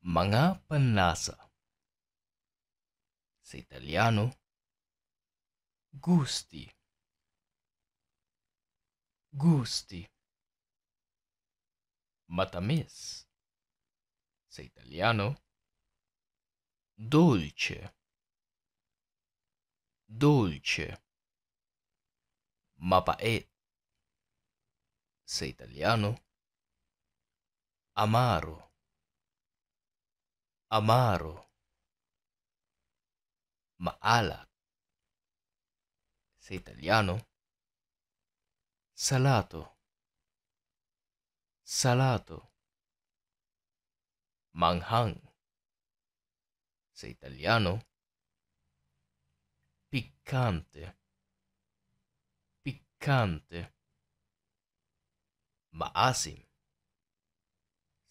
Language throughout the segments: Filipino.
Mga panlasa. Sa Italiano, gusti. Gusti. Matamis. Sa Italiano, dolce. Dolce. Mapait. Sa Italiano, amaro. Amaro. Maalat. Sa Italiano, salato. Salato. Manghang. Sa Italiano, piccante. Piccante. Maasim.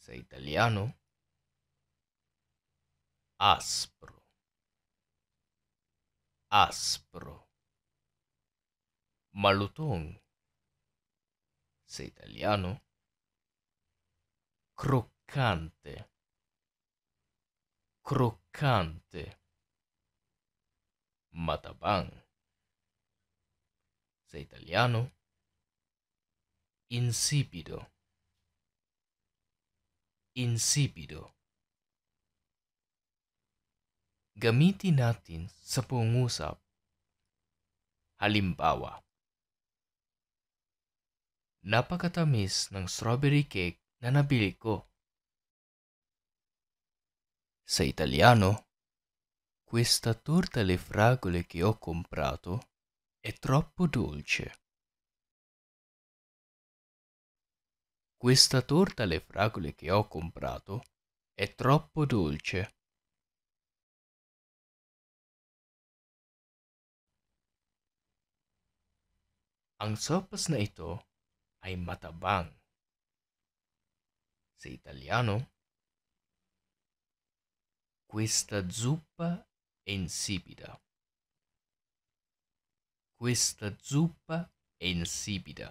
Sa Italiano, aspro. Aspro. Malutong. Sa Italiano, croccante. Croccante. Matabang. Sa Italiano, insipido. Insipido. Gamitin natin sa pangungusap. Halimbawa, napakatamis ng strawberry cake na nabili ko. Sa Italiano, questa torta alle fragole che ho comprato è troppo dolce. Questa torta alle fragole che ho comprato è troppo dolce. Ang sopas na ito ay matabang. Sa Italiano, questa zuppa è insipida. Questa zuppa è insipida.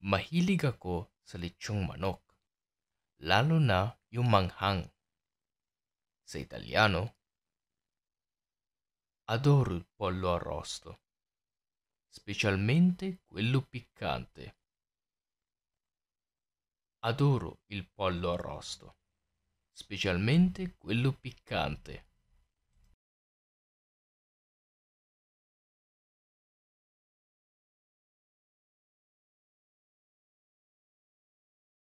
Mahilig ako sa lechong manok, lalo na yung manghang. Sa Italiano, adoro il pollo arrosto, specialmente quello piccante. Adoro il pollo arrosto, specialmente quello piccante.